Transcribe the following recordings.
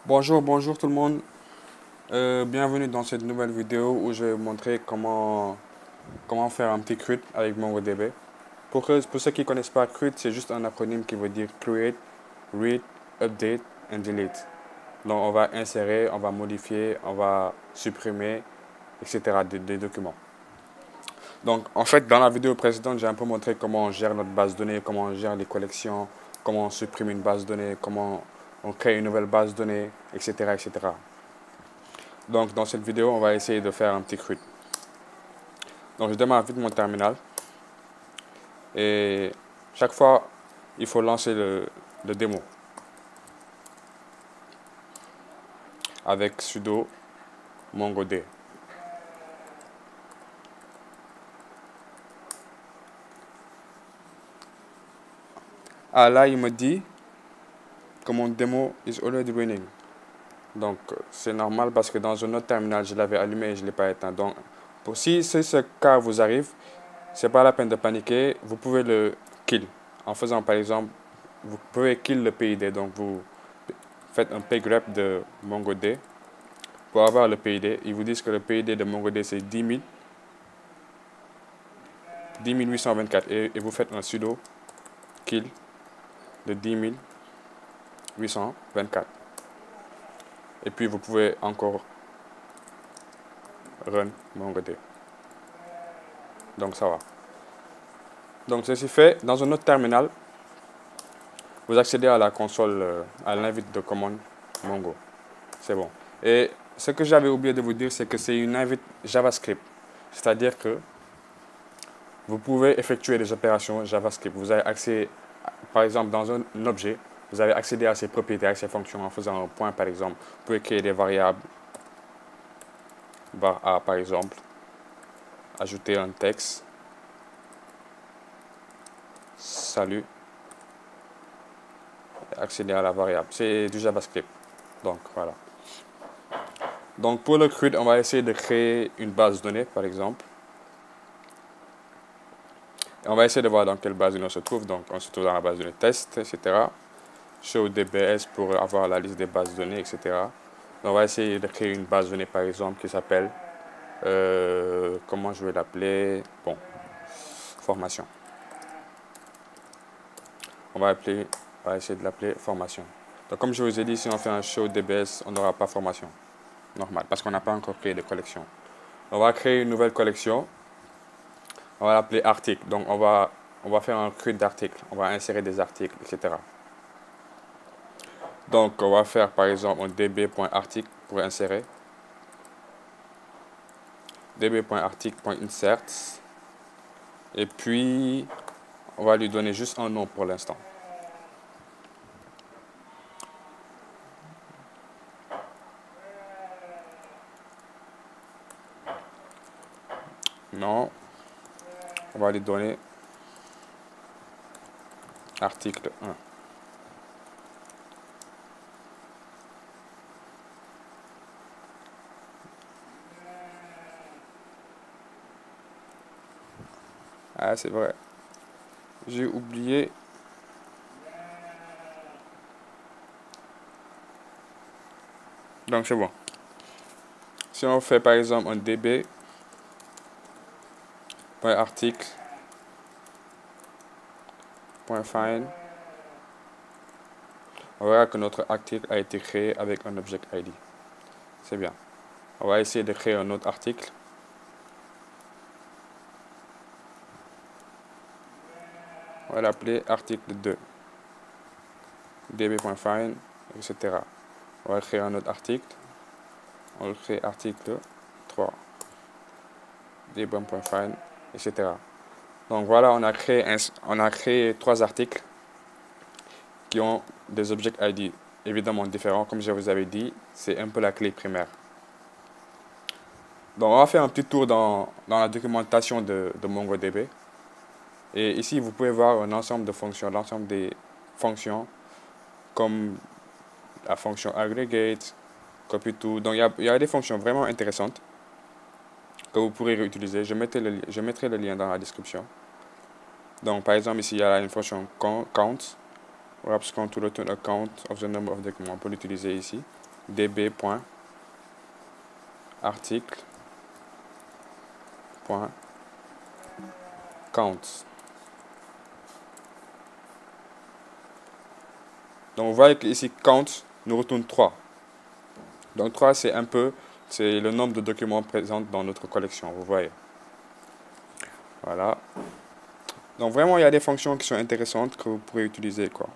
Bonjour tout le monde. Bienvenue dans cette nouvelle vidéo où je vais vous montrer comment faire un petit CRUD avec MongoDB. Pour ceux qui ne connaissent pas, CRUD, c'est juste un acronyme qui veut dire Create, Read, Update and Delete. Donc on va insérer, on va modifier, on va supprimer, etc. des documents. Donc en fait, dans la vidéo précédente, j'ai un peu montré comment on gère notre base de données, comment on gère les collections, comment on supprime une base de données, comment on crée une nouvelle base de données, etc. etc. Donc dans cette vidéo, on va essayer de faire un petit CRUD. Donc je démarre vite mon terminal. Et chaque fois, il faut lancer le démo avec sudo mongod. Ah là, il me dit que mon démo is already running. Donc c'est normal parce que dans un autre terminal, je l'avais allumé et je ne l'ai pas éteint. Donc si ce cas vous arrive, c'est pas la peine de paniquer. Vous pouvez le kill en faisant par exemple, vous pouvez kill le PID. Donc vous faites un pgrep de mongod pour avoir le PID. Ils vous disent que le PID de mongod c'est 10 824 et vous faites un sudo kill de 10 824. Et puis vous pouvez encore run mongod. Donc ça va. Donc ceci fait, dans un autre terminal, vous accédez à la console, à l'invite de commande Mongo. C'est bon. Et ce que j'avais oublié de vous dire, c'est que c'est une invite JavaScript. C'est-à-dire que vous pouvez effectuer des opérations JavaScript. Vous avez accès, par exemple, dans un objet, vous avez accédé à ses propriétés, à ses fonctions en faisant un point, par exemple. Vous pouvez créer des variables, var A, par exemple, ajouter un texte, salut, accéder à la variable. C'est du JavaScript. Donc, voilà. Donc, pour le CRUD, on va essayer de créer une base de données, par exemple. Et on va essayer de voir dans quelle base de données on se trouve. Donc, on se trouve dans la base de données test, etc. Show DBS pour avoir la liste des bases de données, etc. Donc, on va essayer de créer une base de données, par exemple, qui s'appelle, comment je vais l'appeler? Bon, formation. On va essayer de l'appeler formation. Donc, comme je vous ai dit, si on fait un show DBS, on n'aura pas formation. Normal, parce qu'on n'a pas encore créé de collection. On va créer une nouvelle collection. On va l'appeler article. Donc, on va faire un CRUD d'articles. On va insérer des articles, etc. Donc, on va faire par exemple un db.article pour insérer. db.article.insert. Et puis, on va lui donner juste un nom pour l'instant. Non, on va lui donner article 1. Ah, c'est vrai. J'ai oublié. Donc, c'est bon. Si on fait par exemple un db.article.find, on verra que notre article a été créé avec un object ID. C'est bien. On va essayer de créer un autre article. On va l'appeler article 2. db.find, etc. On va créer un autre article. On va créer article 3. db.find, etc. Donc voilà, on a créé 3 articles qui ont des object ID évidemment différents. Comme je vous avais dit, c'est un peu la clé primaire. Donc on va faire un petit tour dans la documentation de MongoDB. Et ici, vous pouvez voir un ensemble de fonctions, l'ensemble des fonctions comme la fonction aggregate, copy-to. Donc il y a des fonctions vraiment intéressantes que vous pourrez réutiliser. Je mettrai le lien dans la description. Donc par exemple ici, il y a une fonction count. Perhaps count to return a count of the number of documents. On peut l'utiliser ici. db.article.count. Donc, vous voyez qu'ici, count nous retourne 3. Donc, 3, c'est le nombre de documents présents dans notre collection, vous voyez. Voilà. Donc, vraiment, il y a des fonctions qui sont intéressantes que vous pourrez utiliser, quoi.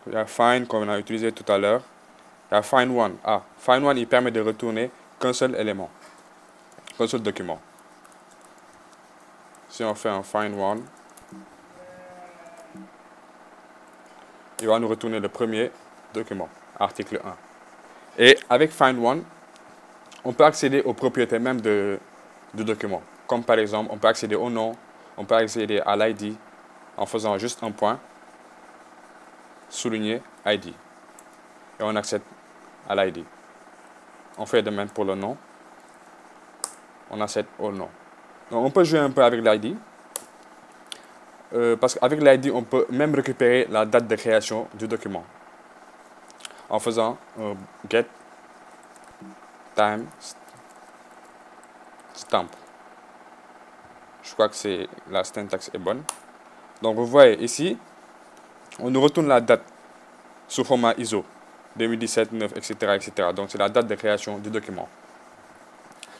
Il y a find, comme on a utilisé tout à l'heure. Il y a find one. Ah, find one, il permet de retourner qu'un seul élément, qu'un seul document. Si on fait un find one, il va nous retourner le premier document, article 1. Et avec find one, on peut accéder aux propriétés même du document. Comme par exemple, on peut accéder au nom, on peut accéder à l'ID en faisant juste un point, souligner ID. Et on accède à l'ID. On fait de même pour le nom. On accède au nom. Donc on peut jouer un peu avec l'ID. Parce qu'avec l'ID, on peut même récupérer la date de création du document. En faisant get time stamp. Je crois que la syntaxe est bonne. Donc vous voyez ici, on nous retourne la date sous format ISO 2017, 9, etc., etc. Donc c'est la date de création du document.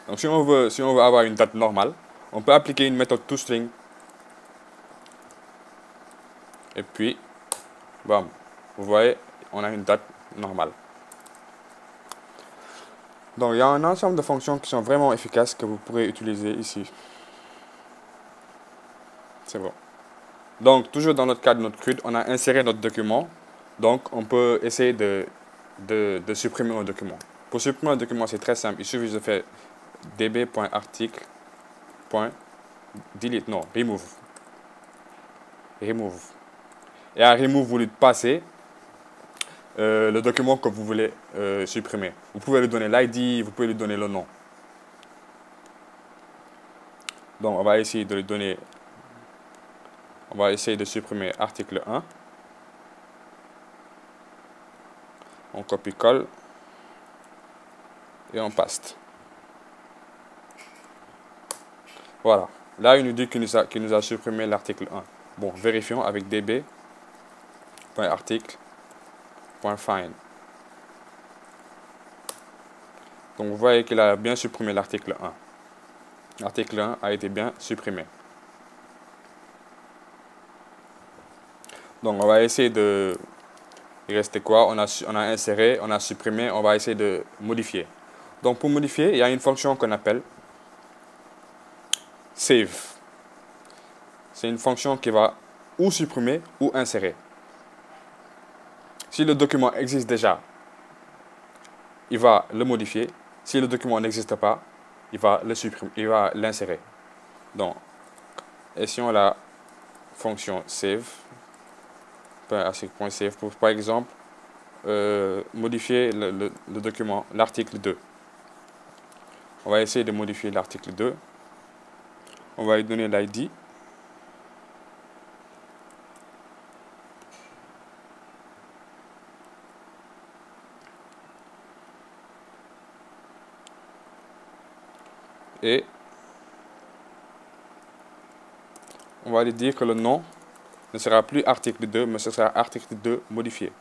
Donc si on veut avoir une date normale, on peut appliquer une méthode toString. Et puis, bam, vous voyez, on a une date normale. Donc il y a un ensemble de fonctions qui sont vraiment efficaces que vous pourrez utiliser ici. C'est bon. Donc toujours dans notre cas de notre CRUD, on a inséré notre document. Donc on peut essayer de supprimer un document. Pour supprimer un document, c'est très simple. Il suffit de faire db.article.delete, non, remove. Remove. Et à remove, vous lui passez le document que vous voulez supprimer. Vous pouvez lui donner l'ID, vous pouvez lui donner le nom. Donc on va essayer de lui donner, on va essayer de supprimer article 1. On copie-colle et on paste. Voilà. Là, il nous dit qu'il nous a supprimé l'article 1. Bon, vérifions avec db.article.find. Donc, vous voyez qu'il a bien supprimé l'article 1. L'article 1 a été bien supprimé. Donc, on va essayer de... Il restait quoi? On a inséré, on a supprimé, on va essayer de modifier. Donc, pour modifier, il y a une fonction qu'on appelle save. C'est une fonction qui va ou supprimer ou insérer. Si le document existe déjà, il va le modifier. Si le document n'existe pas, il va le supprimer, il va l'insérer. Donc, essayons la fonction save, .save pour, par exemple, modifier le document, l'article 2. On va essayer de modifier l'article 2. On va lui donner l'ID. Et on va lui dire que le nom ne sera plus article 2, mais ce sera article 2 modifié.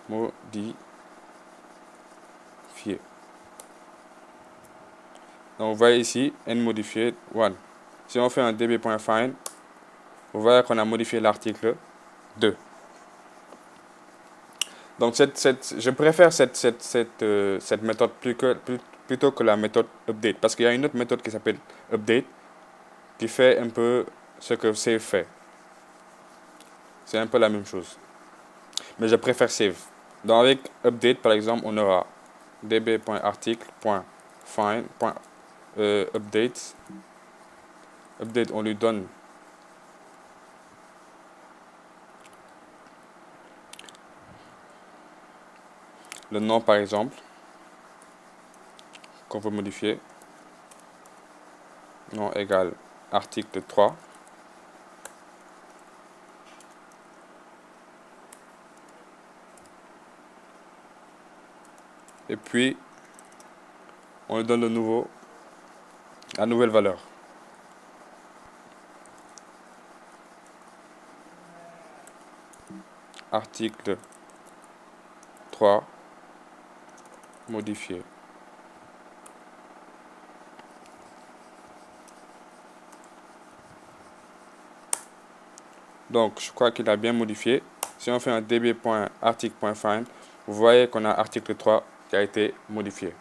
Modifié. Donc vous voyez ici, nModified 1. Si on fait un db.find, vous voyez qu'on a modifié l'article 2. Donc je préfère cette méthode plutôt que la méthode update. Parce qu'il y a une autre méthode qui s'appelle update qui fait un peu ce que save fait. C'est un peu la même chose. Mais je préfère save. Donc avec update, par exemple, on aura db.article.find, update. Update, on lui donne le nom, par exemple, qu'on veut modifier. nom égale article 3. Et puis, on lui donne la nouvelle valeur. Article 3 modifié. Donc, je crois qu'il a bien modifié. Si on fait un db.article.find, vous voyez qu'on a article 3 qui a été modifié.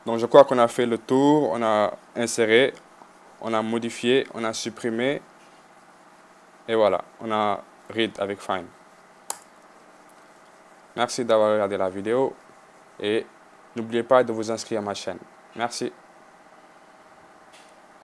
Donc, je crois qu'on a fait le tour, on a inséré, on a modifié, on a supprimé, et voilà, on a read avec find. Merci d'avoir regardé la vidéo et n'oubliez pas de vous inscrire à ma chaîne. Merci.